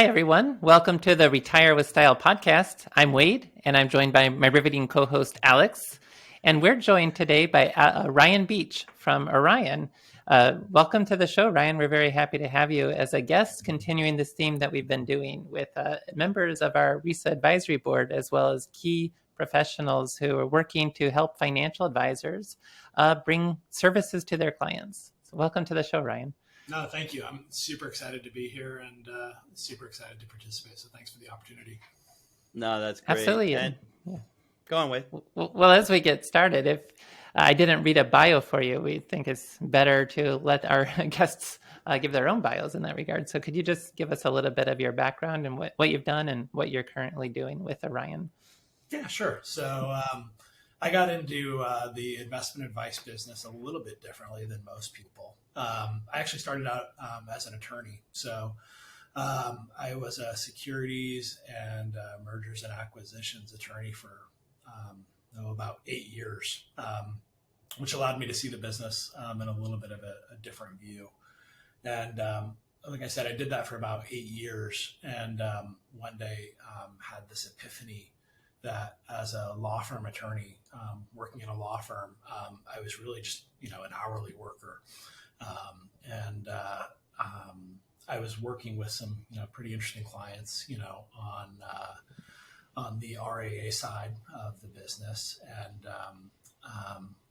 Hi, everyone. Welcome to the Retire with Style podcast. I'm Wade, and I'm joined by my riveting co-host, Alex. And we're joined today by Ryan Beach from Orion. Welcome to the show, Ryan. We're very happy to have you as a guest, continuing this theme that we've been doing with members of our RISA Advisory Board, as well as key professionals who are working to help financial advisors bring services to their clients. So welcome to the show, Ryan. No, thank you. I'm super excited to be here and super excited to participate. So thanks for the opportunity. No, that's great. Absolutely. And go on, Wade. Well, as we get started, if I didn't read a bio for you, we think it's better to let our guests give their own bios in that regard. So could you just give us a little bit of your background and what you've done and what you're currently doing with Orion? Yeah, sure. So I got into the investment advice business a little bit differently than most people. I actually started out as an attorney. So I was a securities and mergers and acquisitions attorney for about 8 years, which allowed me to see the business in a little bit of a different view. And like I said, I did that for about 8 years. And one day had this epiphany that as a law firm attorney, working in a law firm, I was really just, an hourly worker. I was working with some, pretty interesting clients, on the RIA side of the business, and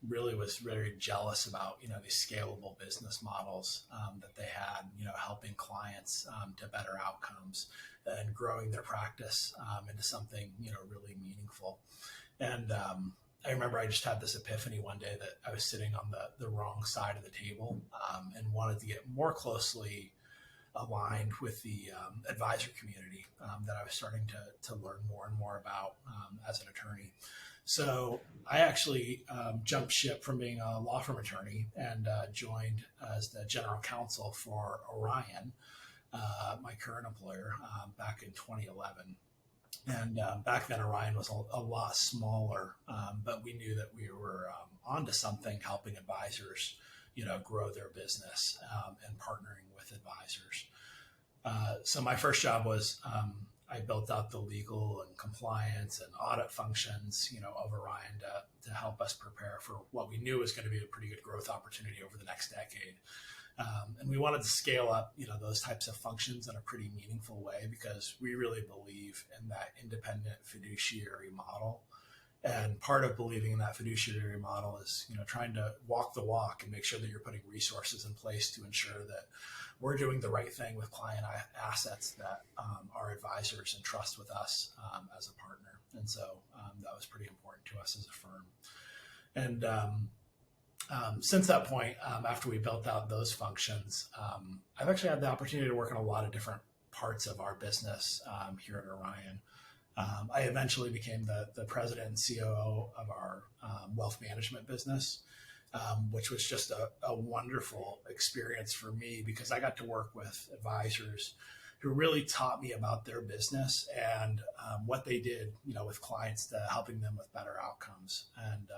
really was very jealous about, these scalable business models that they had, helping clients to better outcomes and growing their practice into something, really meaningful. And I remember I just had this epiphany one day that I was sitting on the wrong side of the table and wanted to get more closely aligned with the advisor community that I was starting to learn more and more about as an attorney. So I actually jumped ship from being a law firm attorney and joined as the general counsel for Orion, my current employer, back in 2011. And back then, Orion was a lot smaller, but we knew that we were onto something, helping advisors, grow their business and partnering with advisors. So my first job was I built out the legal and compliance and audit functions, of Orion to help us prepare for what we knew was going to be a pretty good growth opportunity over the next decade. And we wanted to scale up, those types of functions in a pretty meaningful way because we really believe in that independent fiduciary model. And part of believing in that fiduciary model is, trying to walk the walk and make sure that you're putting resources in place to ensure that we're doing the right thing with client assets that our advisors entrust with us as a partner. And so that was pretty important to us as a firm. And since that point, after we built out those functions, I've actually had the opportunity to work on a lot of different parts of our business here at Orion. I eventually became the president and COO of our wealth management business, which was just a wonderful experience for me because I got to work with advisors who really taught me about their business and what they did, with clients to helping them with better outcomes. And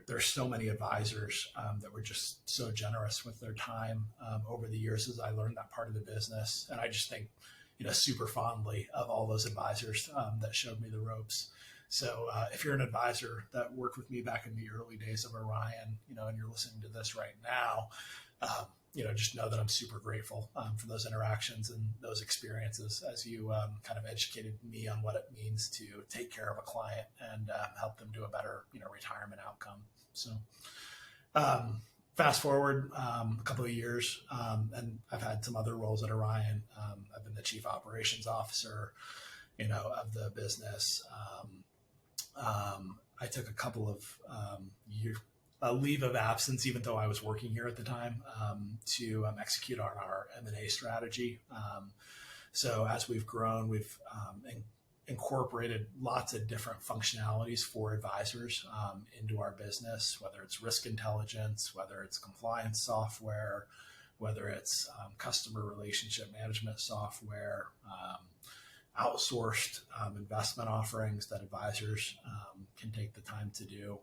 there's so many advisors that were just so generous with their time over the years as I learned that part of the business. And I just think, super fondly of all those advisors that showed me the ropes. So if you're an advisor that worked with me back in the early days of Orion, and you're listening to this right now, just know that I'm super grateful for those interactions and those experiences as you kind of educated me on what it means to take care of a client and help them do a better, retirement outcome. So fast forward a couple of years, and I've had some other roles at Orion. I've been the chief operations officer, of the business. I took a couple of a leave of absence, even though I was working here at the time, to execute on our M&A strategy. So as we've grown, we've incorporated lots of different functionalities for advisors into our business, whether it's risk intelligence, whether it's compliance software, whether it's customer relationship management software, outsourced investment offerings that advisors can take the time to do.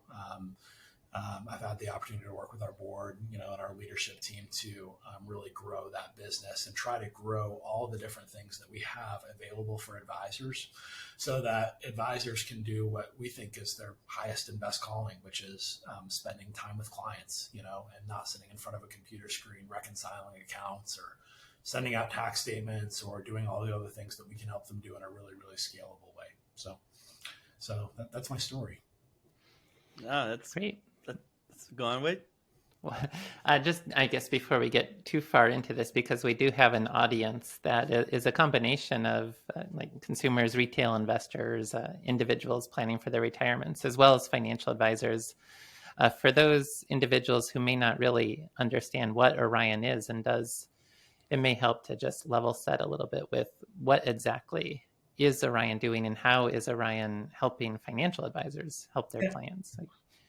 I've had the opportunity to work with our board, and our leadership team to really grow that business and try to grow all the different things that we have available for advisors so that advisors can do what we think is their highest and best calling, which is spending time with clients, and not sitting in front of a computer screen reconciling accounts or sending out tax statements or doing all the other things that we can help them do in a really, really scalable way. So that's my story. That's Great. Go on, Wade. Well, just, I guess, before we get too far into this, because we do have an audience that is a combination of like consumers, retail investors, individuals planning for their retirements, as well as financial advisors. For those individuals who may not really understand what Orion is and does, it may help to just level set a little bit with what exactly is Orion doing and how is Orion helping financial advisors help their clients.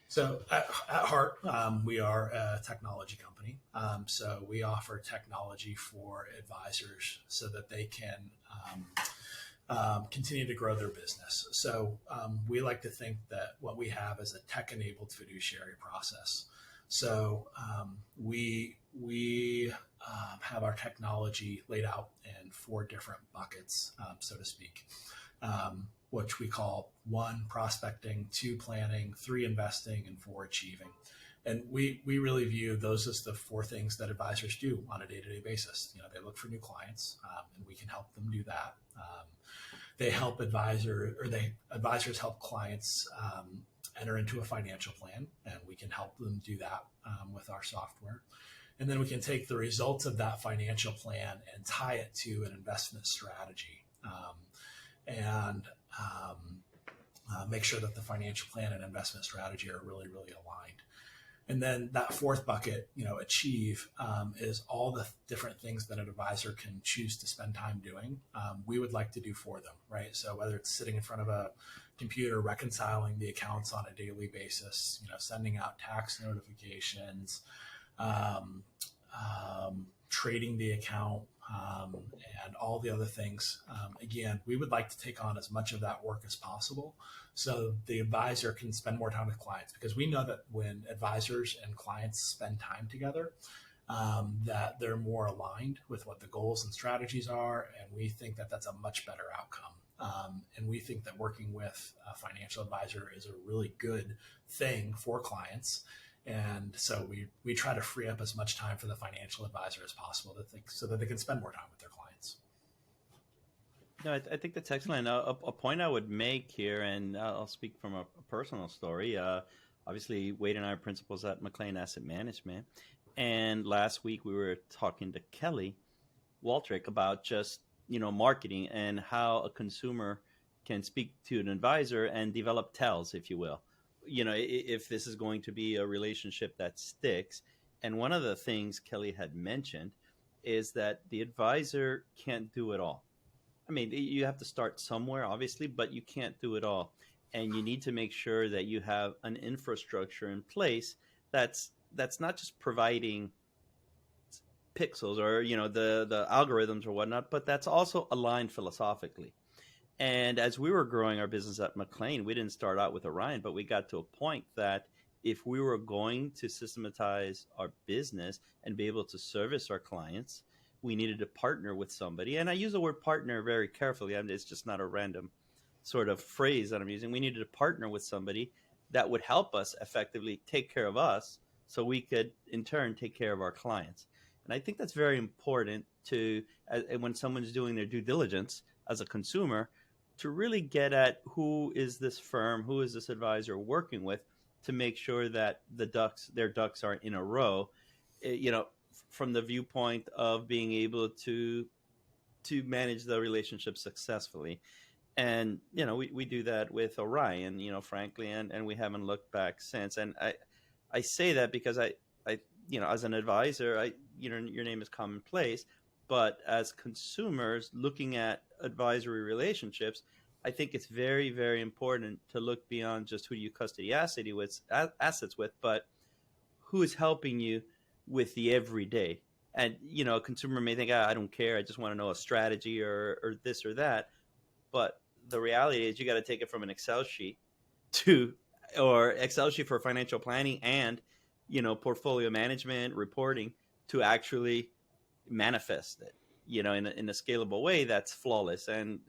So at heart, we are a technology company. So we offer technology for advisors so that they can continue to grow their business. So we like to think that what we have is a tech-enabled fiduciary process. So we have our technology laid out in 4 different buckets, so to speak. Which we call 1, prospecting, 2, planning, 3, investing, and 4, achieving. And we really view those as the 4 things that advisors do on a day-to-day basis. They look for new clients, and we can help them do that. They help advisors help clients enter into a financial plan, and we can help them do that with our software. And then we can take the results of that financial plan and tie it to an investment strategy. And make sure that the financial plan and investment strategy are really, really aligned. And then that 4th bucket, achieve, is all the different things that an advisor can choose to spend time doing. We would like to do for them, right? So whether it's sitting in front of a computer, reconciling the accounts on a daily basis, sending out tax notifications, trading the account, and all the other things. Again, we would like to take on as much of that work as possible so the advisor can spend more time with clients, because we know that when advisors and clients spend time together, that they're more aligned with what the goals and strategies are. And we think that that's a much better outcome. And we think that working with a financial advisor is a really good thing for clients. And so we try to free up as much time for the financial advisor as possible so that they can spend more time with their clients. No, I think that's excellent. A point I would make here, and I'll speak from a personal story. Obviously, Wade and I are principals at McLean Asset Management. And last week we were talking to Kelly Waltrick about just, marketing and how a consumer can speak to an advisor and develop tells, if you will. If this is going to be a relationship that sticks. And one of the things Kelly had mentioned is that the advisor can't do it all. I mean, you have to start somewhere, obviously, but you can't do it all. And you need to make sure that you have an infrastructure in place that's not just providing pixels or, the algorithms or whatnot, but that's also aligned philosophically. And as we were growing our business at McLean, we didn't start out with Orion, but we got to a point that if we were going to systematize our business and be able to service our clients, we needed to partner with somebody. And I use the word partner very carefully. It's just not a random sort of phrase that I'm using. We needed to partner with somebody that would help us effectively take care of us so we could, in turn, take care of our clients. And I think that's very important when someone's doing their due diligence as a consumer, to really get at who is this firm, who is this advisor working with, to make sure that their ducks are in a row, from the viewpoint of being able to manage the relationship successfully. And, we do that with Orion, frankly, and we haven't looked back since. And I say that because I as an advisor, your name is commonplace, but as consumers looking at advisory relationships, I think it's very, very important to look beyond just who you custody assets with, but who is helping you with the everyday. And, a consumer may think, I don't care. I just want to know a strategy or this or that. But the reality is you got to take it from an Excel sheet to or Excel sheet for financial planning and, portfolio management, reporting to actually manifest it, in a scalable way that's flawless. And,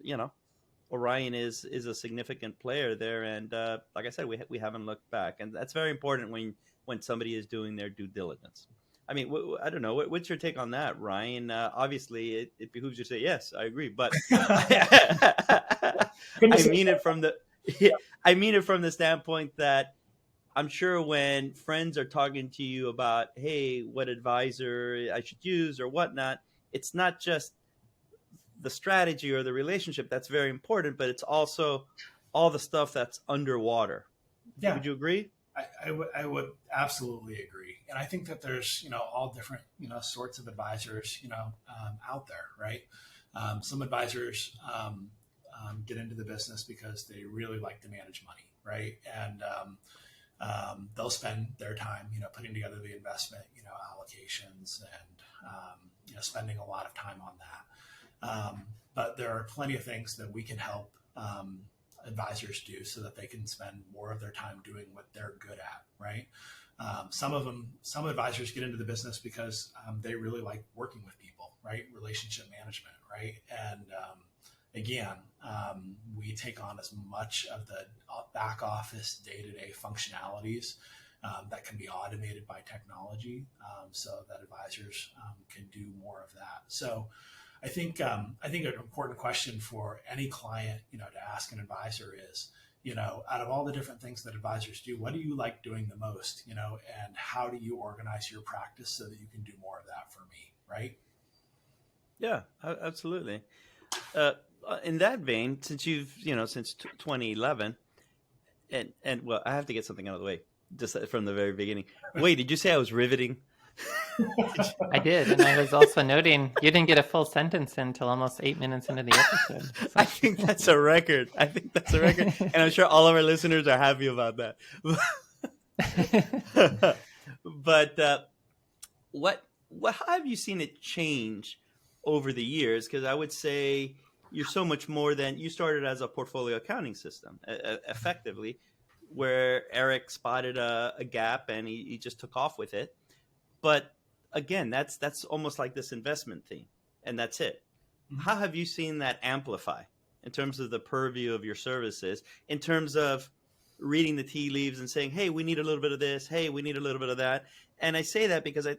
Orion is a significant player there. And like I said, we haven't looked back. And that's very important when somebody is doing their due diligence. I mean, I don't know. What's your take on that, Ryan? Obviously, it behooves you to say, yes, I agree. But I mean it from the standpoint that I'm sure when friends are talking to you about, hey, what advisor I should use or whatnot, it's not just the strategy or the relationship that's very important, but it's also all the stuff that's underwater. Yeah. Would you agree? I would absolutely agree. And I think that there's, all different, sorts of advisors, out there, right? Some advisors get into the business because they really like to manage money, right? And they'll spend their time, putting together the investment, allocations and, spending a lot of time on that. But there are plenty of things that we can help advisors do so that they can spend more of their time doing what they're good at, right? Some advisors get into the business because they really like working with people, right? Relationship management, right? And again, we take on as much of the back office day-to-day functionalities that can be automated by technology, so that advisors can do more of that. So I think an important question for any client, to ask an advisor is, out of all the different things that advisors do, what do you like doing the most, and how do you organize your practice so that you can do more of that for me, right? Yeah, absolutely. In that vein, since you've, since 2011, and well, I have to get something out of the way just from the very beginning. Wait, did you say I was riveting? I did, and I was also noting you didn't get a full sentence until almost 8 minutes into the episode. So. I think that's a record. And I'm sure all of our listeners are happy about that. But how have you seen it change over the years? Because I would say you're so much more than you started as a portfolio accounting system, effectively, where Eric spotted a gap and he just took off with it. But again, that's almost like this investment theme, and that's it. Mm-hmm. How have you seen that amplify in terms of the purview of your services, in terms of reading the tea leaves and saying, hey, we need a little bit of this, hey, we need a little bit of that? And I say that because I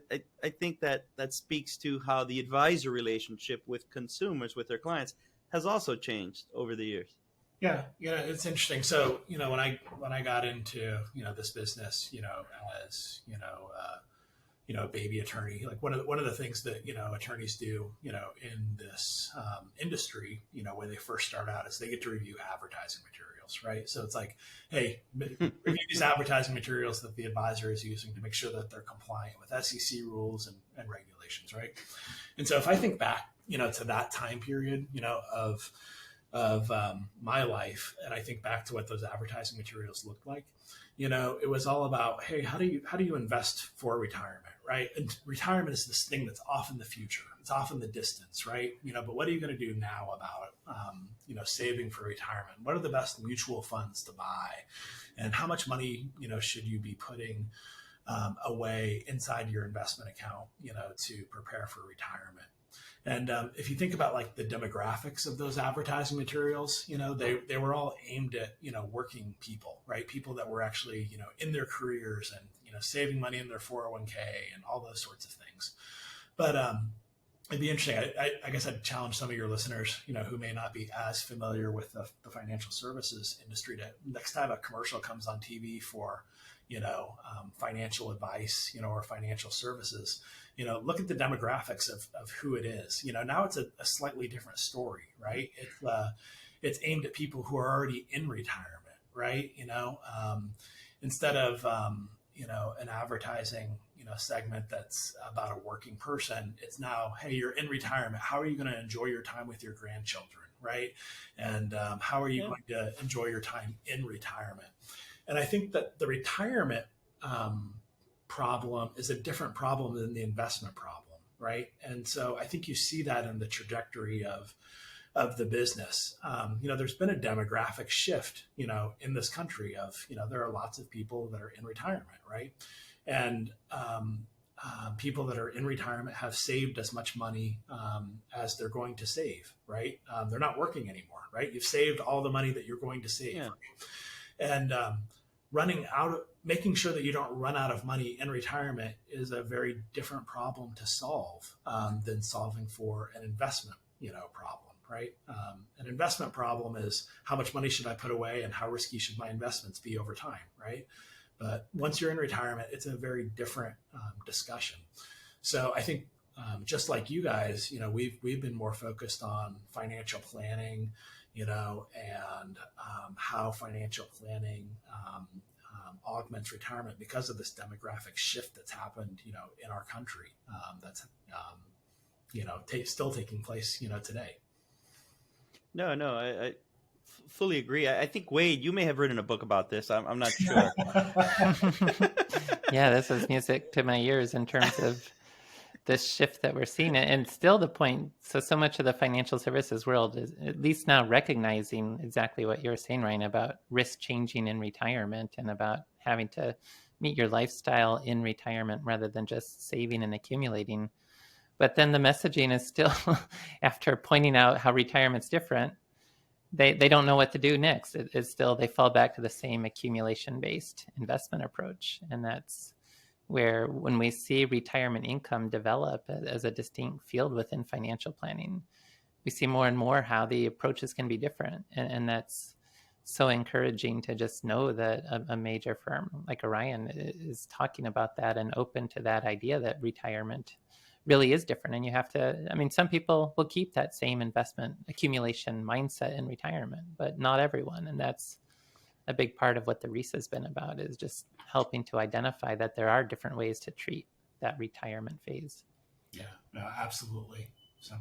think that speaks to how the advisor relationship with consumers, with their clients, has also changed over the years. Yeah, it's interesting. So, when I got into, this business, as, a baby attorney, like one of the things that, attorneys do, in this industry, when they first start out is they get to review advertising materials, right? So it's like, hey, review these advertising materials that the advisor is using to make sure that they're compliant with SEC rules and regulations, right? And so if I think back, to that time period, of my life, and I think back to what those advertising materials looked like, it was all about, hey, how do you invest for retirement, right? And retirement is this thing that's off in the future. It's off in the distance, right? But what are you going to do now about, saving for retirement? What are the best mutual funds to buy? And how much money, should you be putting away inside your investment account, to prepare for retirement? And if you think about like the demographics of those advertising materials, they were all aimed at, working people, right? People that were actually, in their careers and, saving money in their 401k and all those sorts of things. But it'd be interesting. I guess I'd challenge some of your listeners, who may not be as familiar with the financial services industry, to next time a commercial comes on TV for, financial advice, or financial services, look at the demographics of who it is. Now it's a slightly different story, right? It's aimed at people who are already in retirement, right? Instead of, an advertising, segment that's about a working person, it's now, hey, you're in retirement. How are you going to enjoy your time with your grandchildren, right? And how are you going to enjoy your time in retirement? And I think that the retirement problem is a different problem than the investment problem, right? And so I think you see that in the trajectory of of the business. There's been a demographic shift, in this country of, there are lots of people that are in retirement, right? And people that are in retirement have saved as much money as they're going to save, right? They're not working anymore, right? You've saved all the money that you're going to save. Yeah. And making sure that you don't run out of money in retirement is a very different problem to solve than solving for an investment, problem, right? An investment problem is how much money should I put away and how risky should my investments be over time, right? But once you're in retirement, it's a very different discussion. So I think just like you guys, we've been more focused on financial planning, and how financial planning augments retirement because of this demographic shift that's happened, in our country. That's still taking place, today. No, I fully agree. I think, Wade, you may have written a book about this. I'm not sure. Yeah, this is music to my ears in terms of this shift that we're seeing. And still the point, so much of the financial services world is at least now recognizing exactly what you were saying, Ryan, about risk changing in retirement and about having to meet your lifestyle in retirement rather than just saving and accumulating. But then the messaging is still, after pointing out how retirement's different, they don't know what to do next. It's still, they fall back to the same accumulation-based investment approach. And that's where when we see retirement income develop as a distinct field within financial planning, we see more and more how the approaches can be different. And that's so encouraging to just know that a major firm like Orion is talking about that and open to that idea that retirement really is different. And you have to, some people will keep that same investment accumulation mindset in retirement, but not everyone. And that's a big part of what the RISA has been about, is just helping to identify that there are different ways to treat that retirement phase. Yeah, no, absolutely. So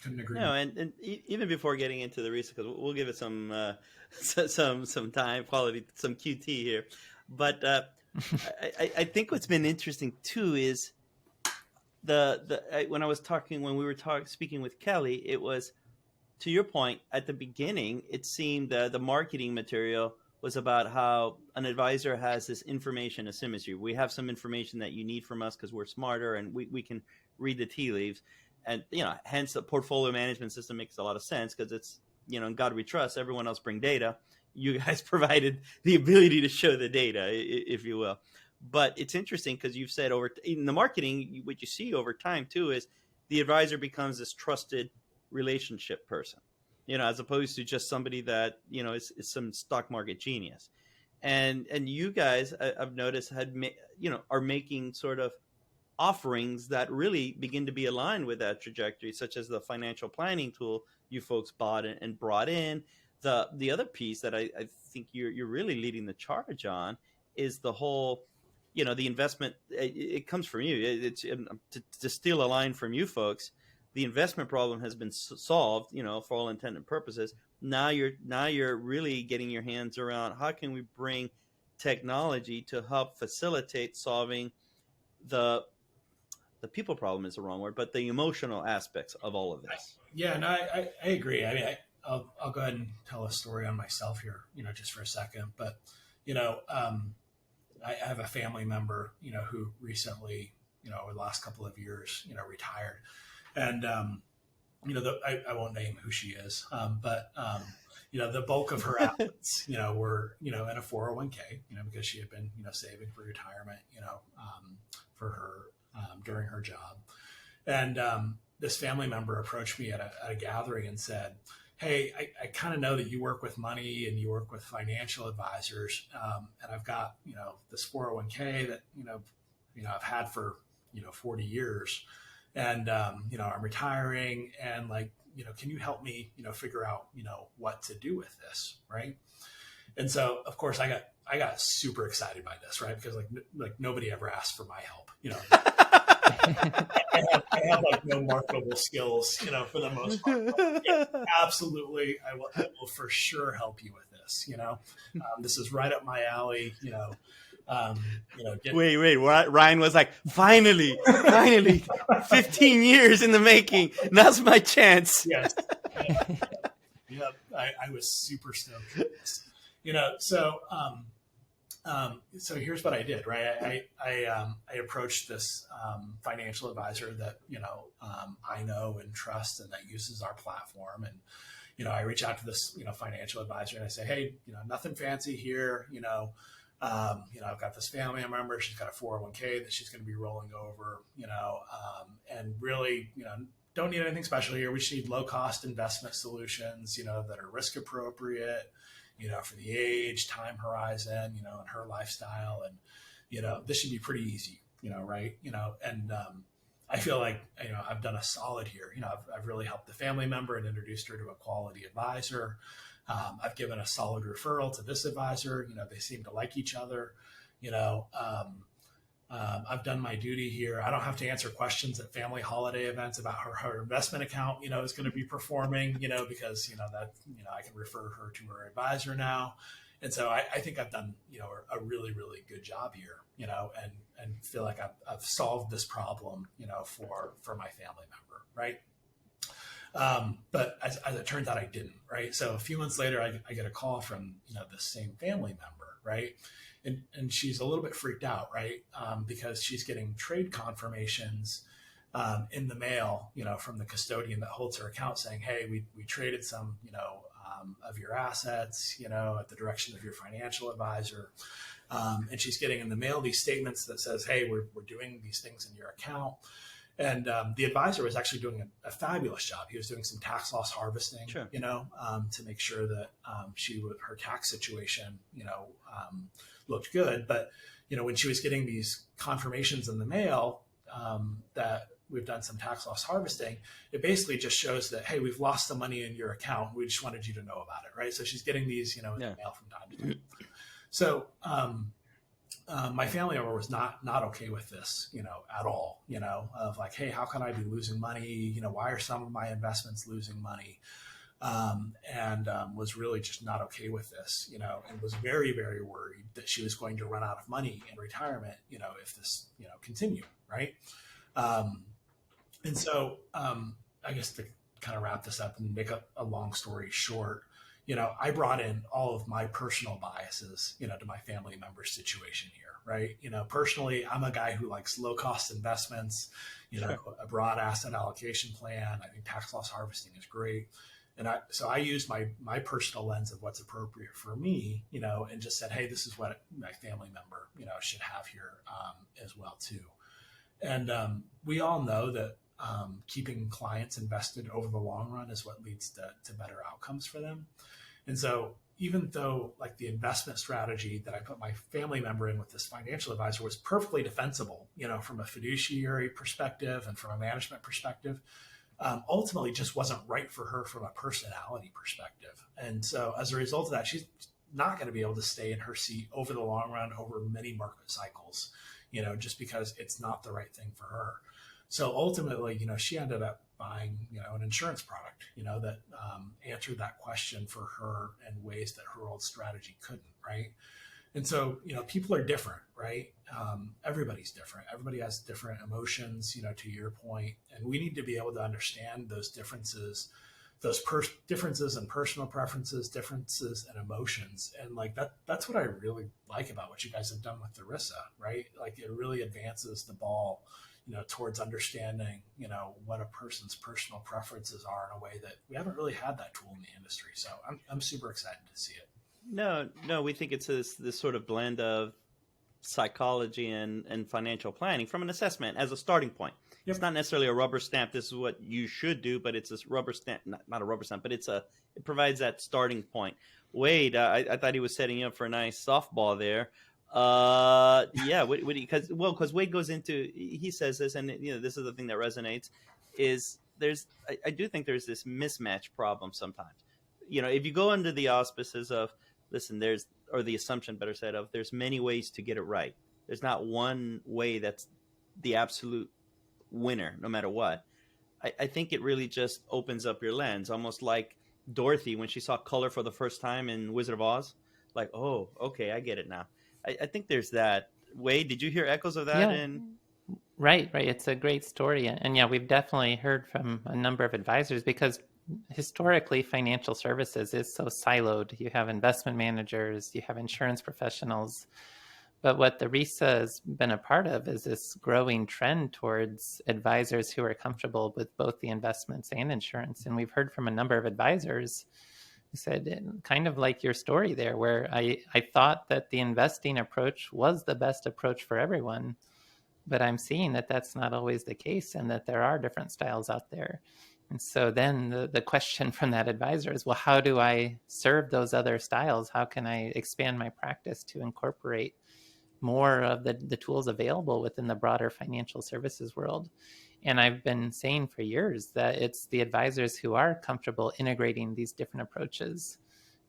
couldn't agree. No, and even before getting into the RISA, because we'll give it some time, quality, some QT here. But I think what's been interesting too is when we were speaking with Kelly, it was, to your point, at the beginning, it seemed the marketing material was about how an advisor has this information asymmetry. We have some information that you need from us because we're smarter and we can read the tea leaves. And, hence the portfolio management system makes a lot of sense because it's, in God we trust, everyone else bring data. You guys provided the ability to show the data, if you will. But it's interesting because you've said in the marketing, what you see over time too is the advisor becomes this trusted relationship person, as opposed to just somebody that, is some stock market genius. And you guys, I've noticed, are making sort of offerings that really begin to be aligned with that trajectory, such as the financial planning tool you folks bought and brought in. The other piece that I think you're really leading the charge on is the whole, the investment. It comes from you. It's to steal a line from you folks. The investment problem has been solved, for all intended and purposes. Now you're really getting your hands around how can we bring technology to help facilitate solving the people problem is the wrong word, but the emotional aspects of all of this. Yeah, no, I agree. I'll go ahead and tell a story on myself here, just for a second. But, I have a family member, who recently, over the last couple of years, retired. And, I won't name who she is, but the bulk of her assets, were, in a 401k, because she had been, saving for retirement, for her, during her job. And this family member approached me at a gathering and said, hey, I kind of know that you work with money and you work with financial advisors. And I've got, this 401k that, I've had for, 40 years. And, I'm retiring and can you help me, figure out, what to do with this. Right. And so, of course, I got super excited by this, right? Because like nobody ever asked for my help, I have no marketable skills, for the most part. Yeah, absolutely. I will for sure help you with this. This is right up my alley, Wait, Ryan was like, finally, 15 years in the making. Now's my chance. Yes. Yep. I was super stoked. You know, so here's what I did, right? I approached this financial advisor that, I know and trust and that uses our platform. And, I reach out to this, financial advisor and I say, hey, nothing fancy here. I've got this family member. She's got a 401k that she's going to be rolling over, and really, don't need anything special here. We just need low cost investment solutions, that are risk appropriate, for the age, time horizon, and her lifestyle. And, this should be pretty easy, right. And I feel like, I've done a solid here. I've really helped the family member and introduced her to a quality advisor. I've given a solid referral to this advisor. They seem to like each other. I've done my duty here. I don't have to answer questions at family holiday events about her investment account, is going to be performing, because, that, I can refer her to her advisor now. And so I think I've done, a really, really good job here, and feel like I've solved this problem, for my family member. Right. But as it turns out, I didn't. Right. So a few months later, I get a call from, the same family member. Right. And she's a little bit freaked out, right? Because she's getting trade confirmations in the mail, from the custodian that holds her account saying, hey, we traded some, of your assets, at the direction of your financial advisor. And she's getting in the mail these statements that says, hey, we're doing these things in your account. And the advisor was actually doing a fabulous job. He was doing some tax loss harvesting, Sure. To make sure that her tax situation, looked good. But, when she was getting these confirmations in the mail that we've done some tax loss harvesting, it basically just shows that, hey, we've lost some money in your account. We just wanted you to know about it. Right. So she's getting these, in the mail from time to time. So my family member was not okay with this, at all, of like, hey, how can I be losing money? Why are some of my investments losing money? And was really just not okay with this, and was very, very worried that she was going to run out of money in retirement, if this, continued. Right. And so I guess to kind of wrap this up and make a long story short, I brought in all of my personal biases, to my family member's situation here. Right. Personally, I'm a guy who likes low cost investments, Sure. a broad asset allocation plan. I think tax loss harvesting is great. And so I used my personal lens of what's appropriate for me, and just said, hey, this is what my family member, should have here as well, too. And we all know that keeping clients invested over the long run is what leads to better outcomes for them. And so even though like the investment strategy that I put my family member in with this financial advisor was perfectly defensible, from a fiduciary perspective and from a management perspective, ultimately just wasn't right for her from a personality perspective. And so as a result of that, she's not going to be able to stay in her seat over the long run, over many market cycles, just because it's not the right thing for her. So ultimately, she ended up buying, an insurance product, that answered that question for her in ways that her old strategy couldn't. Right. And so, people are different, right? Everybody's different. Everybody has different emotions, to your point. And we need to be able to understand those differences, differences in personal preferences, differences in emotions. And like that's what I really like about what you guys have done with the RISA, right? Like it really advances the ball, towards understanding, what a person's personal preferences are in a way that we haven't really had that tool in the industry. So I'm super excited to see it. No, we think it's this sort of blend of psychology and financial planning from an assessment as a starting point. Yep. It's not necessarily a rubber stamp. This is what you should do, but it's a rubber stamp, not a rubber stamp, but it provides that starting point. Wade, I thought he was setting you up for a nice softball there. Yeah, because Wade goes into, he says this, and this is the thing that resonates, is I do think there's this mismatch problem sometimes. If you go under the auspices of, listen, or the assumption, better said, of there's many ways to get it right. There's not one way that's the absolute winner, no matter what. I think it really just opens up your lens, almost like Dorothy when she saw color for the first time in Wizard of Oz. Like, oh, okay, I get it now. I think there's that. Wade, did you hear echoes of that? Yeah. Right. It's a great story. And yeah, we've definitely heard from a number of advisors because historically financial services is so siloed. You have investment managers, you have insurance professionals, but what the RISA has been a part of is this growing trend towards advisors who are comfortable with both the investments and insurance. And we've heard from a number of advisors who said, kind of like your story there, where I thought that the investing approach was the best approach for everyone, but I'm seeing that that's not always the case and that there are different styles out there. And so then the question from that advisor is, well, how do I serve those other styles? How can I expand my practice to incorporate more of the tools available within the broader financial services world? And I've been saying for years that it's the advisors who are comfortable integrating these different approaches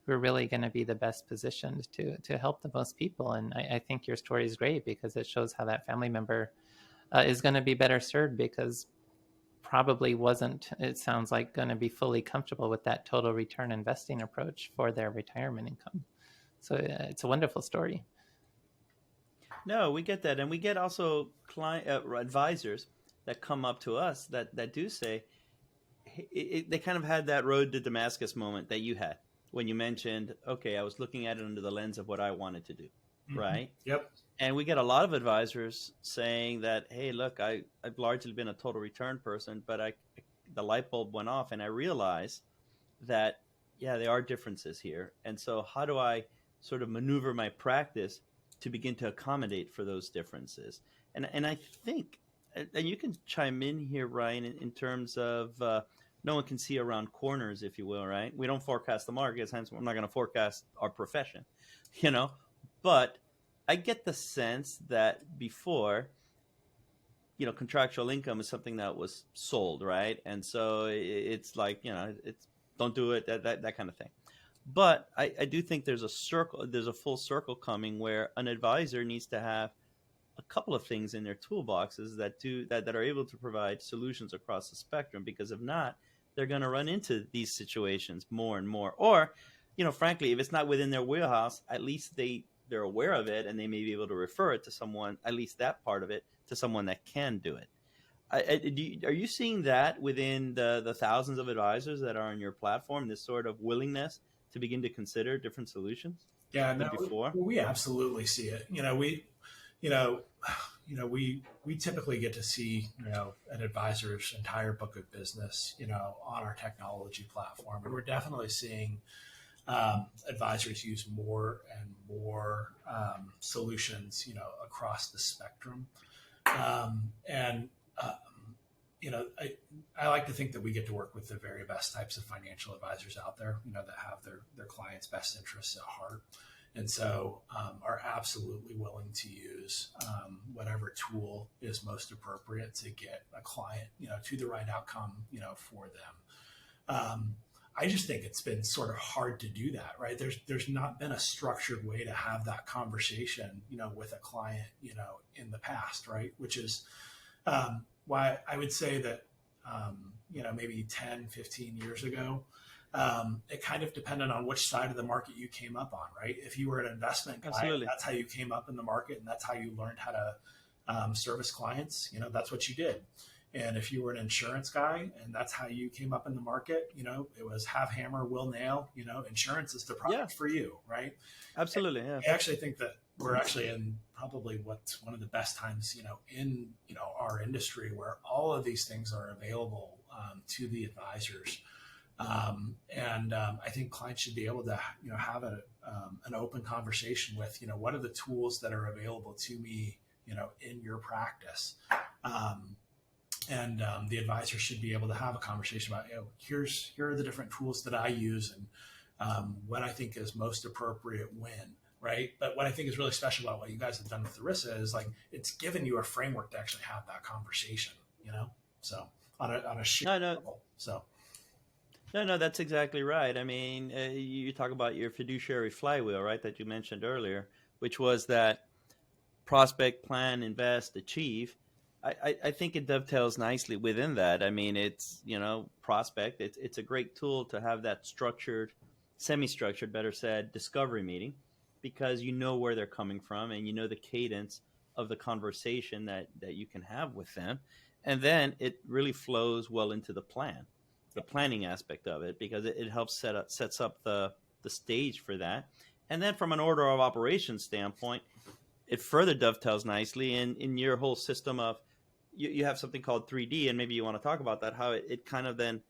who are really going to be the best positioned to help the most people. And I think your story is great because it shows how that family member is going to be better served, because probably wasn't, it sounds like, going to be fully comfortable with that total return investing approach for their retirement income. So it's a wonderful story. No, we get that. And we get also advisors that come up to us that do say, they kind of had that road to Damascus moment that you had when you mentioned, okay, I was looking at it under the lens of what I wanted to do, right? Yep. And we get a lot of advisors saying that, hey, look, I've largely been a total return person, but the light bulb went off and I realized that, yeah, there are differences here. And so how do I sort of maneuver my practice to begin to accommodate for those differences? And I think, and you can chime in here, Ryan, in terms of no one can see around corners, if you will, right? We don't forecast the markets, hence we're not going to forecast our profession, but I get the sense that before, contractual income is something that was sold, right? And so it's like, it's don't do it, that kind of thing. But I do think there's a full circle coming where an advisor needs to have a couple of things in their toolboxes that are able to provide solutions across the spectrum, because if not, they're going to run into these situations more and more. Or, frankly, if it's not within their wheelhouse, at least they're aware of it and they may be able to refer it to someone, at least that part of it, to someone that can do it. Are you seeing that within the thousands of advisors that are on your platform, this sort of willingness to begin to consider different solutions? Yeah, no, before? We absolutely see it. We typically get to see, an advisor's entire book of business, on our technology platform. And we're definitely seeing advisors use more and more solutions, across the spectrum. I like to think that we get to work with the very best types of financial advisors out there, that have their clients' best interests at heart. And so are absolutely willing to use whatever tool is most appropriate to get a client, to the right outcome, for them. I just think it's been sort of hard to do that, right? There's not been a structured way to have that conversation, with a client, in the past, right? Which is why I would say that, maybe 10, 15 years ago, it kind of depended on which side of the market you came up on, right? If you were an investment client, that's how you came up in the market, and that's how you learned how to service clients. That's what you did. And if you were an insurance guy and that's how you came up in the market, it was have hammer, will nail, insurance is the product for you, right? Absolutely. Yeah. I actually think that we're actually in probably what's one of the best times, in, our industry, where all of these things are available to the advisors. I think clients should be able to, have an open conversation with, what are the tools that are available to me, in your practice. The advisor should be able to have a conversation about, here are the different tools that I use and what I think is most appropriate when, right? But what I think is really special about what you guys have done with the RISA is like, it's given you a framework to actually have that conversation, so on a shared level. So. No, that's exactly right. I mean, you talk about your fiduciary flywheel, right, that you mentioned earlier, which was that prospect, plan, invest, achieve. I think it dovetails nicely within that. I mean, it's, prospect. It's a great tool to have that structured, semi-structured, better said, discovery meeting, because you know where they're coming from and you know the cadence of the conversation that you can have with them. And then it really flows well into the plan. the planning aspect of it, because it helps sets up the stage for that. And then from an order of operations standpoint, it further dovetails nicely in your whole system of you have something called 3D, and maybe you want to talk about that, how it kind of then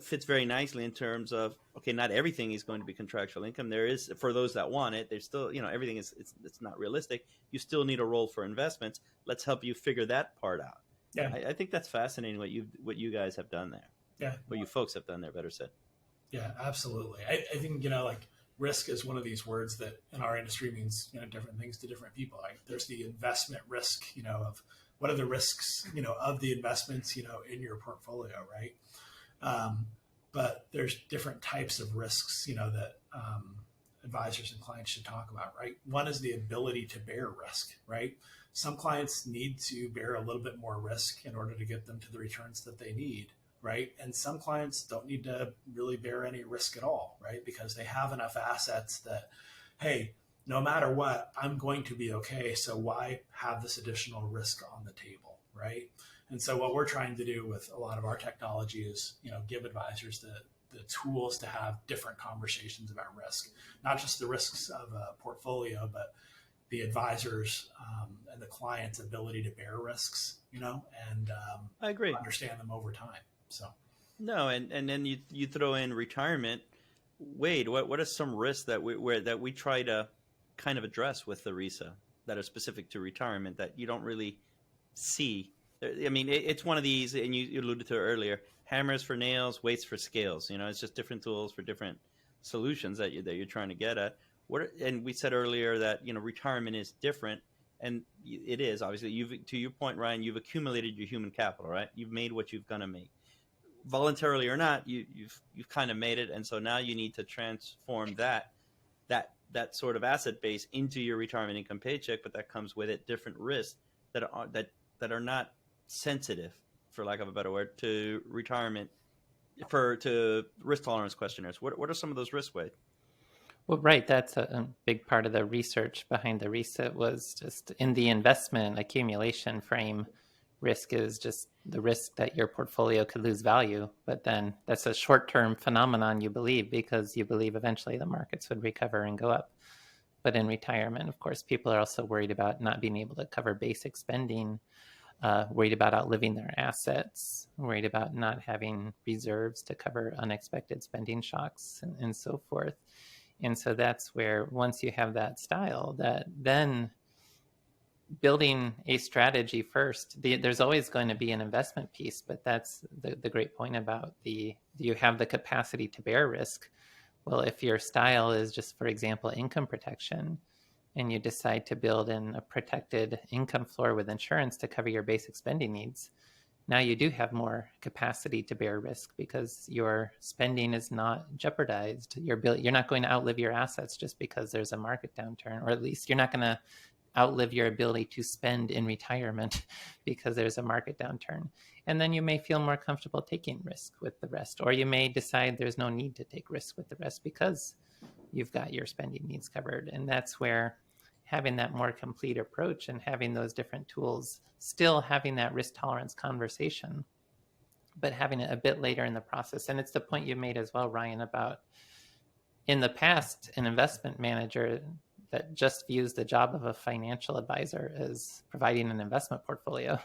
fits very nicely in terms of, okay, not everything is going to be contractual income. There is, for those that want it, there's still, everything is, it's not realistic. You still need a role for investments. Let's help you figure that part out. Yeah. I think that's fascinating what you guys have done there. Yeah. What you folks have done there, better said. Yeah, absolutely. I think, like risk is one of these words that in our industry means, different things to different people. Like there's the investment risk, of what are the risks, of the investments, in your portfolio, right? But there's different types of risks, that advisors and clients should talk about, right? One is the ability to bear risk, right? Some clients need to bear a little bit more risk in order to get them to the returns that they need, right? And some clients don't need to really bear any risk at all, right? Because they have enough assets that, hey, no matter what, I'm going to be okay. So why have this additional risk on the table, right? And so what we're trying to do with a lot of our technology is, give advisors the tools to have different conversations about risk, not just the risks of a portfolio, but the advisors and the client's ability to bear risks, and I agree, understand them over time. So no, and then you throw in retirement. Wade, what are some risks that we try to kind of address with the RISA that are specific to retirement that you don't really see? I mean, it's one of these, and you alluded to it earlier, hammers for nails, weights for scales. It's just different tools for different solutions that you're trying to get at. And we said earlier that, retirement is different, and it is. Obviously, to your point, Ryan, you've accumulated your human capital, right? You've made what you've going to make. Voluntarily or not, you've kind of made it, and so now you need to transform that sort of asset base into your retirement income paycheck, but that comes with it different risks that are not sensitive, for lack of a better word, to retirement, to risk tolerance questionnaires. What are some of those risks, Wade? Well, right. That's a big part of the research behind the RISA was just in the investment accumulation frame. Risk is just the risk that your portfolio could lose value, but then that's a short-term phenomenon, you believe, because you believe eventually the markets would recover and go up. But in retirement, of course, people are also worried about not being able to cover basic spending, worried about outliving their assets, worried about not having reserves to cover unexpected spending shocks and so forth. And so that's where once you have that style, that then building a strategy first, there's always going to be an investment piece, but that's the great point about do you have the capacity to bear risk? Well, if your style is just, for example, income protection, and you decide to build in a protected income floor with insurance to cover your basic spending needs, now you do have more capacity to bear risk because your spending is not jeopardized. You're not going to outlive your assets just because there's a market downturn, or at least you're not going to outlive your ability to spend in retirement because there's a market downturn. And then you may feel more comfortable taking risk with the rest, or you may decide there's no need to take risk with the rest because you've got your spending needs covered. And that's where having that more complete approach and having those different tools, still having that risk tolerance conversation, but having it a bit later in the process. And it's the point you made as well, Ryan, about in the past, an investment manager that just views the job of a financial advisor as providing an investment portfolio.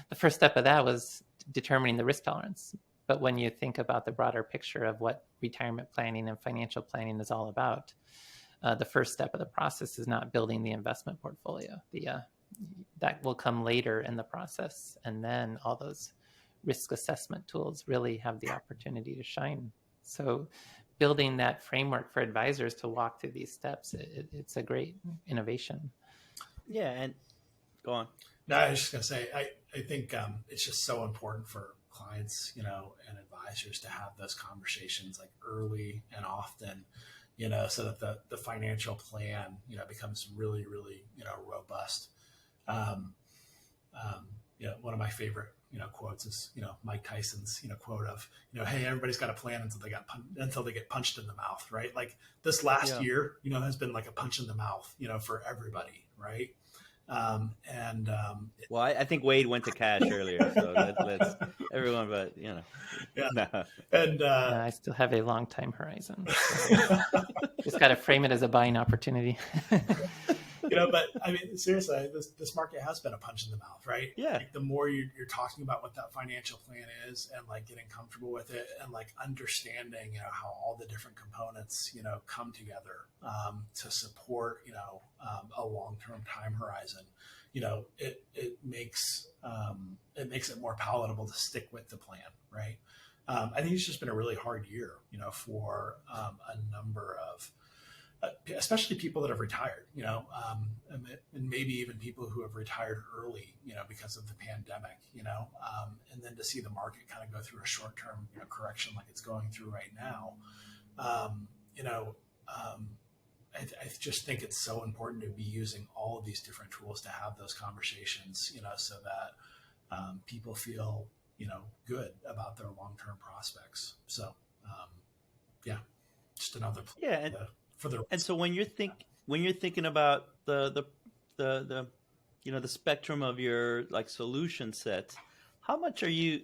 The first step of that was determining the risk tolerance. But when you think about the broader picture of what retirement planning and financial planning is all about, the first step of the process is not building the investment portfolio. That will come later in the process. And then all those risk assessment tools really have the opportunity to shine. So building that framework for advisors to walk through these steps, it's a great innovation. Yeah, and go on. No, I was just going to say, I think it's just so important for clients, and advisors to have those conversations like early and often, so that the financial plan, becomes really, really, robust. One of my favorite, quotes is, Mike Tyson's, quote of, hey, everybody's got a plan until they get punched in the mouth, right? Like this last year, has been like a punch in the mouth, for everybody, right? Well, I think Wade went to cash earlier, so let's everyone, but yeah. No. And I still have a long time horizon. So just got to frame it as a buying opportunity. But I mean, seriously, this market has been a punch in the mouth, right? Yeah. Like, the more you're talking about what that financial plan is, and like getting comfortable with it, and like understanding, how all the different components, come together to support, a long-term time horizon. It makes it more palatable to stick with the plan, right? I think it's just been a really hard year, for a number of, especially people that have retired, and maybe even people who have retired early, because of the pandemic, and then to see the market kind of go through a short-term, correction like it's going through right now. I just think it's so important to be using all of these different tools to have those conversations, so that people feel, good about their long-term prospects. So, just another And so when you're thinking about the spectrum of your like solution sets, how much are you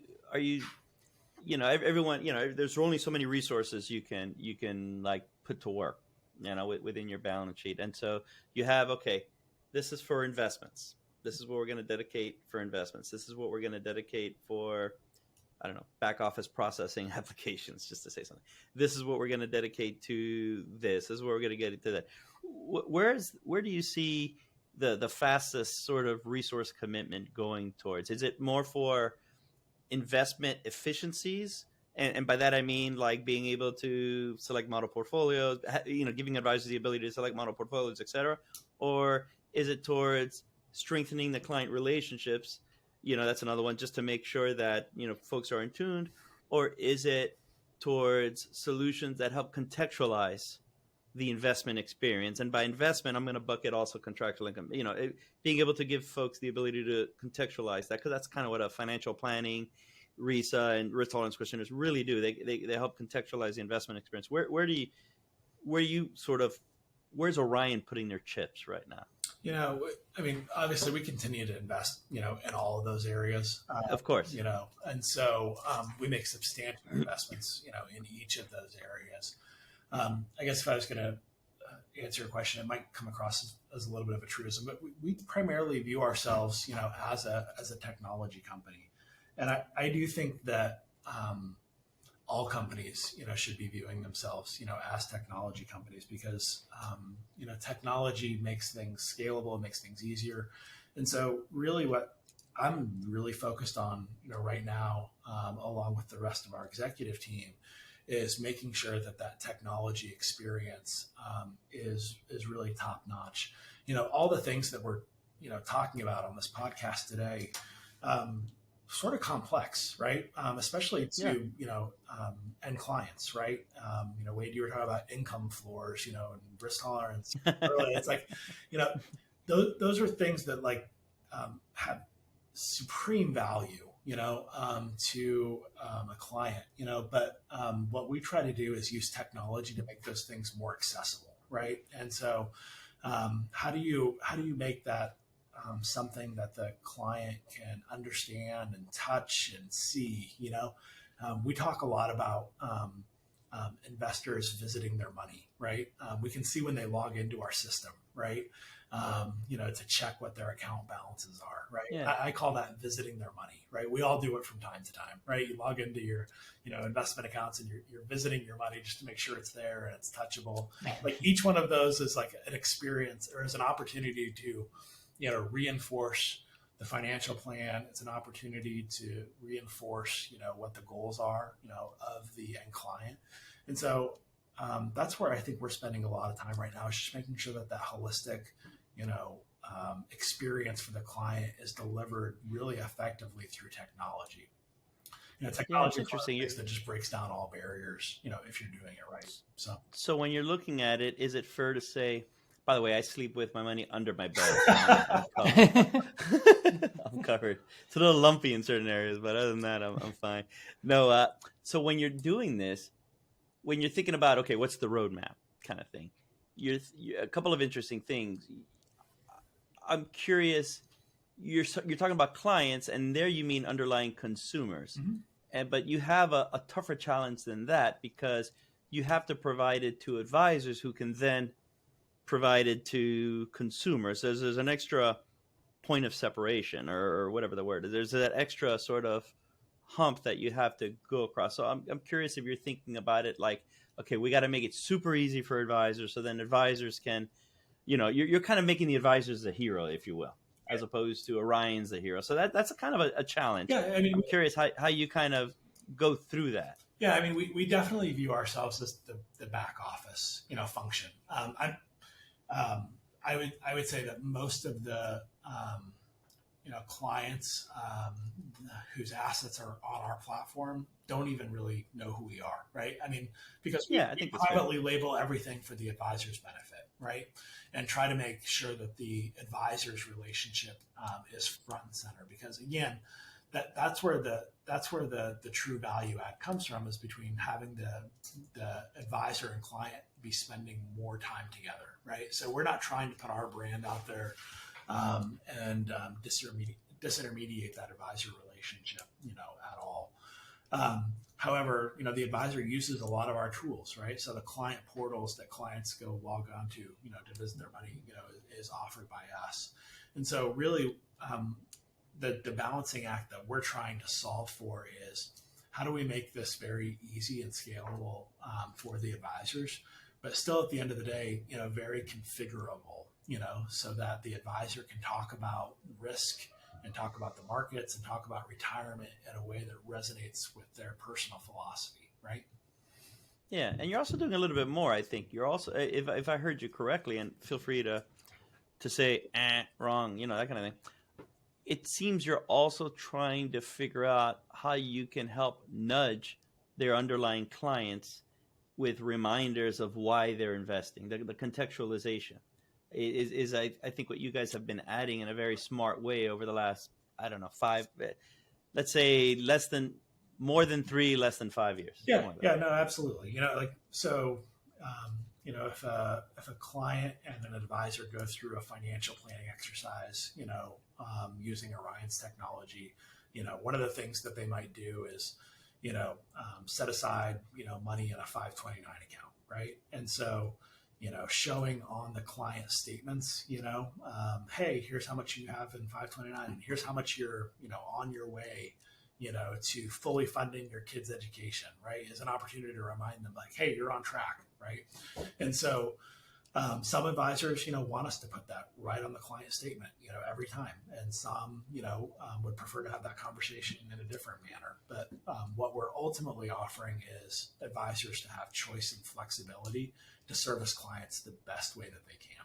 everyone, there's only so many resources you can like put to work, within your balance sheet. And so you have, okay, this is for investments. This is what we're going to dedicate for investments. This is what we're going to dedicate for, I don't know, back office processing applications, just to say something. This is what we're going to dedicate to this. This is what we're going to get to that. Where do you see the fastest sort of resource commitment going towards? Is it more for investment efficiencies? And by that, I mean like being able to select model portfolios, giving advisors the ability to select model portfolios, et cetera? Or is it towards strengthening the client relationships? That's another one, just to make sure that, folks are in tune. Or is it towards solutions that help contextualize the investment experience? And by investment, I'm going to bucket also contractual income, being able to give folks the ability to contextualize that, because that's kind of what a financial planning, RISA, and risk tolerance questionnaires really do. They help contextualize the investment experience. Where's Orion putting their chips right now? I mean, obviously we continue to invest, in all of those areas. Of course. And so we make substantial investments, in each of those areas. I guess if I was going to answer your question, it might come across as a little bit of a truism, but we primarily view ourselves, as a technology company. And I do think that all companies, should be viewing themselves, as technology companies, because, technology makes things scalable, it makes things easier. And so really what I'm really focused on, right now, along with the rest of our executive team, is making sure that technology experience is really top notch. All the things that we're, talking about on this podcast today, sort of complex, right? Especially to, end clients, right? Wade, you were talking about income floors, and risk tolerance. Really, it's like, those are things that like have supreme value, to a client, but what we try to do is use technology to make those things more accessible, right? And so how do you make that something that the client can understand and touch and see? We talk a lot about investors visiting their money, right? We can see when they log into our system, right? To check what their account balances are, right? Yeah. I call that visiting their money, right? We all do it from time to time, right? You log into your, investment accounts and you're visiting your money just to make sure it's there and it's touchable. Like each one of those is like an experience, or is an opportunity to, reinforce the financial plan. It's an opportunity to reinforce, what the goals are, of the end client. And so that's where I think we're spending a lot of time right now, is just making sure that holistic, experience for the client is delivered really effectively through technology. Technology is interesting. That just breaks down all barriers, if you're doing it right. So when you're looking at it, is it fair to say, by the way, I sleep with my money under my bed. I'm covered. I'm covered. It's a little lumpy in certain areas, but other than that, I'm fine. No, so when you're doing this, when you're thinking about, okay, what's the roadmap kind of thing, you're a couple of interesting things. I'm curious. You're talking about clients, and there you mean underlying consumers, but you have a tougher challenge than that because you have to provide it to advisors who can then provide it to consumers. There's an extra point of separation or whatever the word is. There's that extra sort of hump that you have to go across. So I'm curious if you're thinking about it like, okay, we got to make it super easy for advisors so then advisors can, you're kind of making the advisors the hero, if you will, as opposed to Orion's the hero. So that's a kind of a challenge. Yeah, I mean, I'm curious how you kind of go through that. Yeah, I mean, we definitely view ourselves as the back office, function. I would say that most of the clients whose assets are on our platform don't even really know who we are, right? I mean, because we privately label everything for the advisor's benefit, right? And try to make sure that the advisor's relationship is front and center. Because again, that's where the true value add comes from, is between having the advisor and client be spending more time together, right? So we're not trying to put our brand out there and disintermediate that advisor relationship, at all. However, the advisor uses a lot of our tools, right? So the client portals that clients go log on to, to visit their money, is offered by us. And so really, the balancing act that we're trying to solve for is, how do we make this very easy and scalable for the advisors, but still at the end of the day, very configurable, so that the advisor can talk about risk and talk about the markets and talk about retirement in a way that resonates with their personal philosophy, right? Yeah, and you're also doing a little bit more. I think you're also, if I heard you correctly, and feel free to say wrong, that kind of thing. It seems you're also trying to figure out how you can help nudge their underlying clients with reminders of why they're investing. The contextualization is I think what you guys have been adding in a very smart way over the last, I don't know, let's say more than 3, less than 5 years. Yeah, no, absolutely. If a client and an advisor go through a financial planning exercise, using Orion's technology, one of the things that they might do is, set aside, money in a 529 account, right? And so, showing on the client statements, hey, here's how much you have in 529, and here's how much you're, on your way, to fully funding your kids' education, right, is an opportunity to remind them, like, hey, you're on track, right? And so some advisors, want us to put that right on the client statement, every time. And some, would prefer to have that conversation in a different manner. But what we're ultimately offering is advisors to have choice and flexibility to service clients the best way that they can.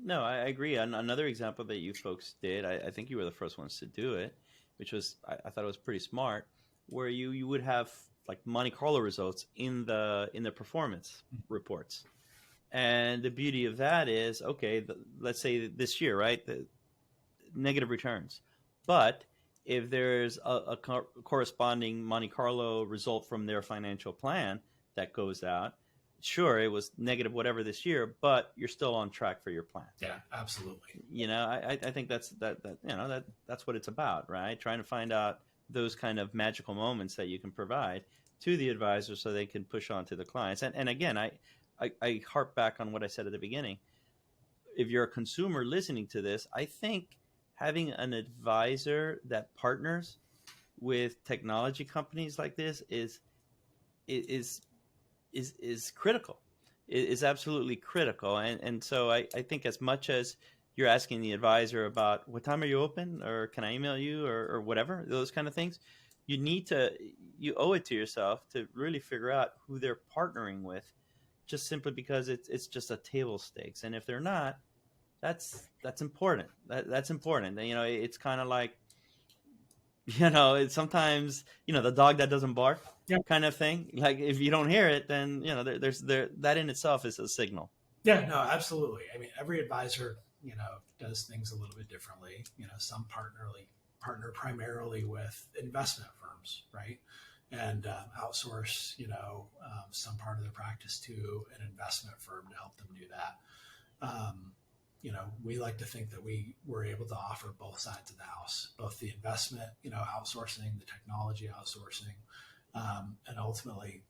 No, I agree. Another example that you folks did, I think you were the first ones to do it, which was, I thought it was pretty smart, where you would have like Monte Carlo results in the performance reports. And the beauty of that is, okay, let's say this year, right, the negative returns. But if there's a corresponding Monte Carlo result from their financial plan that goes out, sure, it was negative whatever this year, but you're still on track for your plan. Yeah, absolutely. I think that's what it's about, right? Trying to find out those kind of magical moments that you can provide to the advisor so they can push on to the clients. And again, I harp back on what I said at the beginning. If you're a consumer listening to this, I think having an advisor that partners with technology companies like this is critical. It is absolutely critical. And so I think as much as you're asking the advisor about what time are you open, or can I email you, or whatever, those kind of things, you owe it to yourself to really figure out who they're partnering with, just simply because it's just a table stakes. And if they're not, that's important. That's important. And, it's kind of like, it's sometimes, the dog that doesn't bark kind of thing. Like if you don't hear it, then, there's that in itself is a signal. Yeah, no, absolutely. I mean, every advisor, does things a little bit differently. Some partner primarily with investment firms, right? And outsource, some part of their practice to an investment firm to help them do that. we like to think that we were able to offer both sides of the house, both the investment, outsourcing, the technology outsourcing, and ultimately,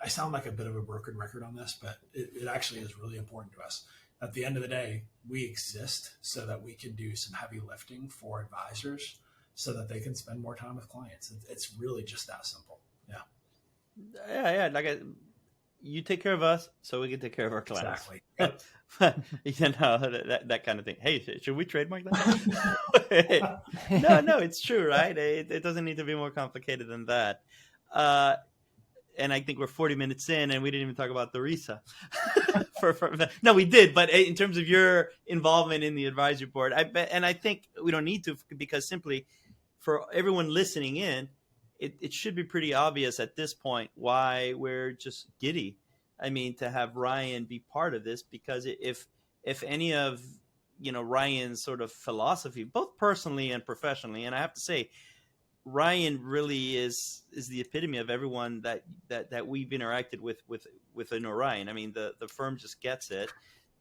I sound like a bit of a broken record on this, but it actually is really important to us. At the end of the day, we exist so that we can do some heavy lifting for advisors so that they can spend more time with clients. It's really just that simple. Yeah. You take care of us so we can take care of our clients. Exactly. Yep. that kind of thing. Hey, should we trademark that? No, it's true, right? It doesn't need to be more complicated than that. And I think we're 40 minutes in and we didn't even talk about the RISA. No, we did. But in terms of your involvement in the advisory board, I think we don't need to, because simply for everyone listening in, it should be pretty obvious at this point why we're just giddy. I mean, to have Ryan be part of this, because if any of, Ryan's sort of philosophy, both personally and professionally, and I have to say, Ryan really is the epitome of everyone that we've interacted with in Orion. I mean, the firm just gets it.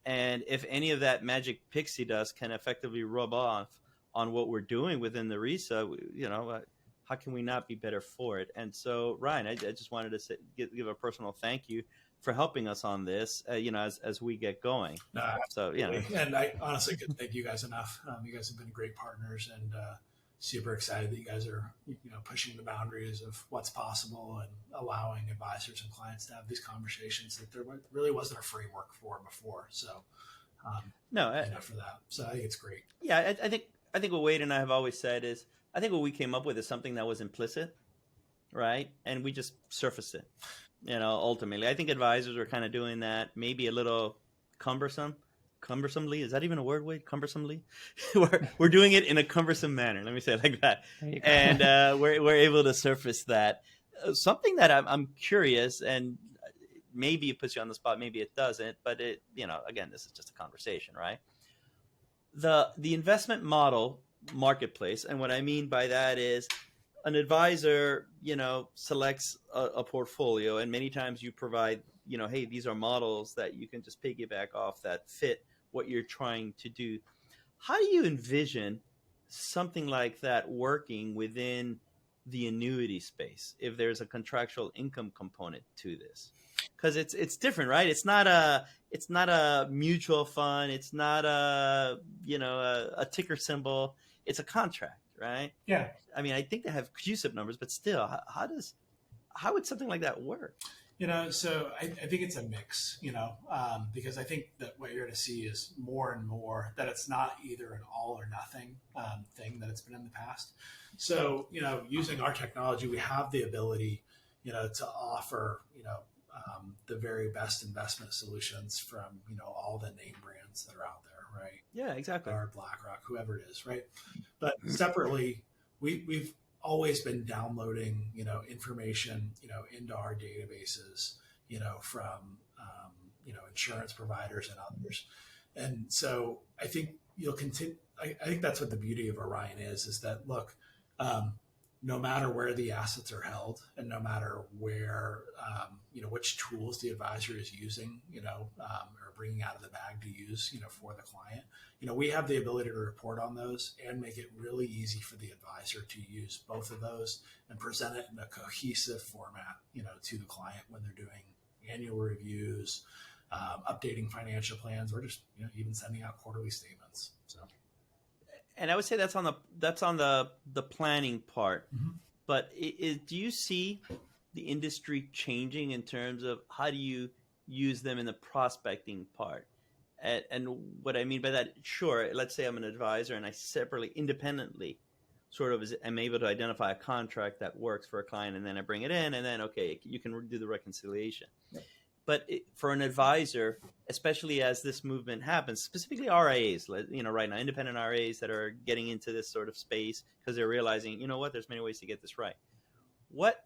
And if any of that magic pixie dust can effectively rub off on what we're doing within the RISA, how can we not be better for it? And so, Ryan, I just wanted to give a personal thank you for helping us on this, as we get going. So, And I honestly couldn't thank you guys enough. You guys have been great partners, and super excited that you guys are, pushing the boundaries of what's possible and allowing advisors and clients to have these conversations that there really wasn't a framework for before. So, for that. So I think it's great. Yeah, I think what Wade and I have always said is, I think what we came up with is something that was implicit, right? And we just surfaced it, ultimately. I think advisors are kind of doing that, maybe a little cumbersomely. Is that even a word, Wade? Cumbersomely? we're doing it in a cumbersome manner. Let me say it like that. And we're able to surface that. Something that I'm curious, and maybe it puts you on the spot, maybe it doesn't, but again, this is just a conversation, right? The investment model marketplace, and what I mean by that is an advisor, selects a portfolio, and many times you provide, hey, these are models that you can just piggyback off that fit what you're trying to do. How do you envision something like that working within the annuity space if there's a contractual income component to this? Because it's different, right? It's not a mutual fund. It's not a ticker symbol. It's a contract, right? Yeah. I mean, I think they have CUSIP numbers, but still, how would something like that work? So I think it's a mix, because I think that what you're going to see is more and more that it's not either an all or nothing thing that it's been in the past. So, using our technology, we have the ability, to offer, the very best investment solutions from, all the name brands that are out there, right? Yeah, exactly. Or BlackRock, whoever it is, right? But separately, we've always been downloading, information, into our databases, from, insurance providers and others. And so I think you'll continue. I think that's what the beauty of Orion is that, look, no matter where the assets are held and no matter where, which tools the advisor is using, or bringing out of the bag to use, for the client, we have the ability to report on those and make it really easy for the advisor to use both of those and present it in a cohesive format, to the client when they're doing annual reviews, updating financial plans, or just, even sending out quarterly statements. So. And I would say that's on the planning part. Mm-hmm. But do you see the industry changing in terms of how do you use them in the prospecting part? And what I mean by that, sure, let's say I'm an advisor and I separately, independently, sort of am able to identify a contract that works for a client, and then I bring it in, and then, okay, you can do the reconciliation. Yep. But for an advisor, especially as this movement happens, specifically RIAs, right now, independent RIAs that are getting into this sort of space because they're realizing, there's many ways to get this right. What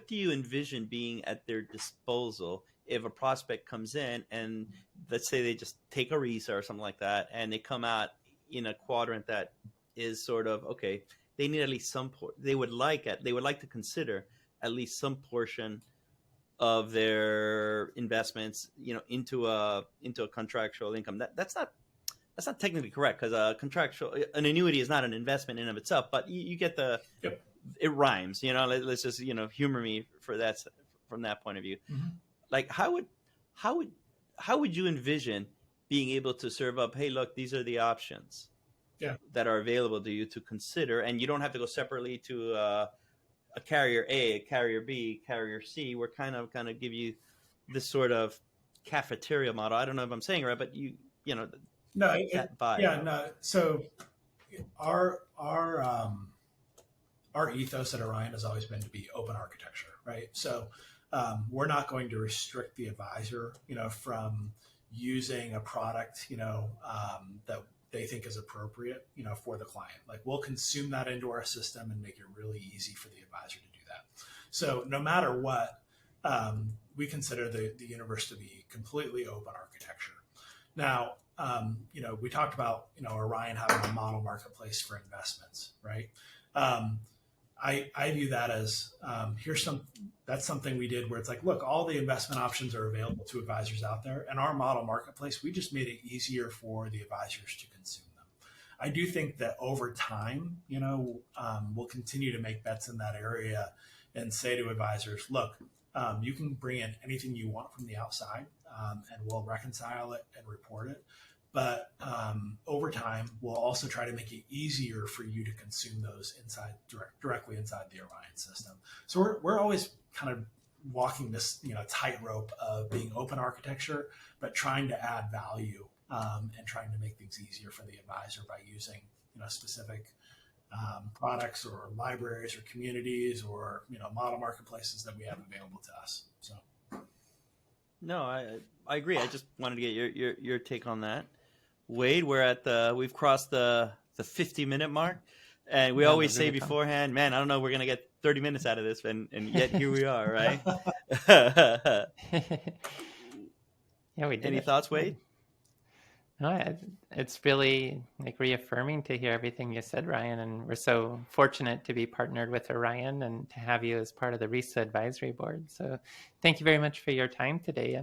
do you envision being at their disposal if a prospect comes in and let's say they just take a RISA or something like that, and they come out in a quadrant that is sort of, okay, they need at least some they would like to consider at least some portion of their investments, into a contractual income. That's not technically correct, because an annuity is not an investment in of itself, but you get the Yep. It rhymes. Let's just humor me for that from that point of view. Mm-hmm. Like how would you envision being able to serve up, hey, look, these are the options that are available to you to consider, and you don't have to go separately to a carrier A, a carrier B, carrier C. We're kind of give you this sort of cafeteria model. I don't know if I'm saying it right, but that vibe. Yeah, no. So our ethos at Orion has always been to be open architecture, right? So we're not going to restrict the advisor, from using a product, that they think is appropriate, for the client. Like, we'll consume that into our system and make it really easy for the advisor to do that. So no matter what, we consider the universe to be completely open architecture. Now, we talked about, Orion having a model marketplace for investments, right? I view that as that's something we did where it's like, look, all the investment options are available to advisors out there, and our model marketplace, we just made it easier for the advisors to consume them. I do think that over time, we'll continue to make bets in that area and say to advisors, look, you can bring in anything you want from the outside, and we'll reconcile it and report it. But over time, we'll also try to make it easier for you to consume those directly inside the Orion system. So we're always kind of walking this tightrope of being open architecture, but trying to add value and trying to make things easier for the advisor by using specific products or libraries or communities or model marketplaces that we have available to us. So. No, I agree. I just wanted to get your take on that. Wade, we've crossed the 50-minute mark, and we always say beforehand, man, I don't know, we're going to get 30 minutes out of this, and yet here we are, right? Yeah, we did. Any thoughts, Wade? No, it's really reaffirming to hear everything you said, Ryan, and we're so fortunate to be partnered with Orion and to have you as part of the RISA Advisory Board. So thank you very much for your time today,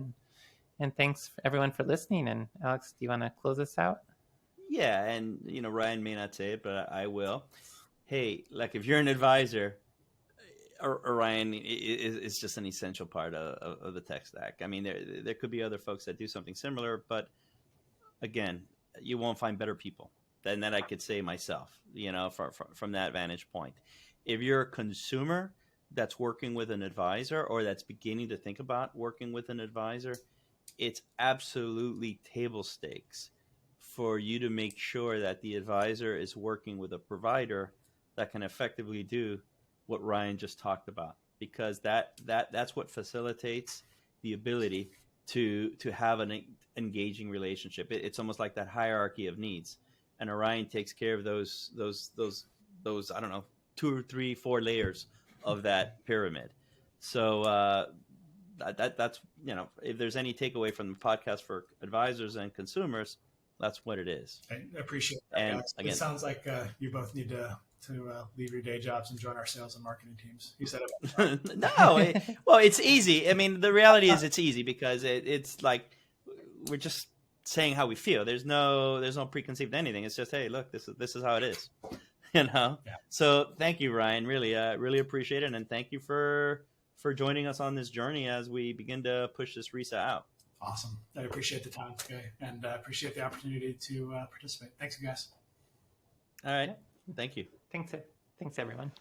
and thanks everyone for listening. And Alex, do you want to close us out? Yeah, and Ryan may not say it, but I will. Hey, like, if you're an advisor, Orion is just an essential part of the tech stack. I mean, there could be other folks that do something similar, but again, you won't find better people than that. I could say myself, from that vantage point. If you're a consumer that's working with an advisor or that's beginning to think about working with an advisor, it's absolutely table stakes for you to make sure that the advisor is working with a provider that can effectively do what Ryan just talked about, because that's what facilitates the ability to have an engaging relationship. It's almost like that hierarchy of needs, and Orion takes care of those I don't know, 2 or 3, 4 layers of that pyramid. So that's if there's any takeaway from the podcast for advisors and consumers, that's what it is. I appreciate that. And again, it sounds like you both need to leave your day jobs and join our sales and marketing teams. You said it. No, well, it's easy. I mean, the reality is it's easy because it's like we're just saying how we feel. There's no preconceived anything. It's just, hey, look, this is how it is. Yeah. So thank you, Ryan. Really appreciate it, and thank you for joining us on this journey as we begin to push this RISA out. Awesome. I appreciate the time, and appreciate the opportunity to participate. Thanks, you guys. All right. Thank you. Thanks everyone.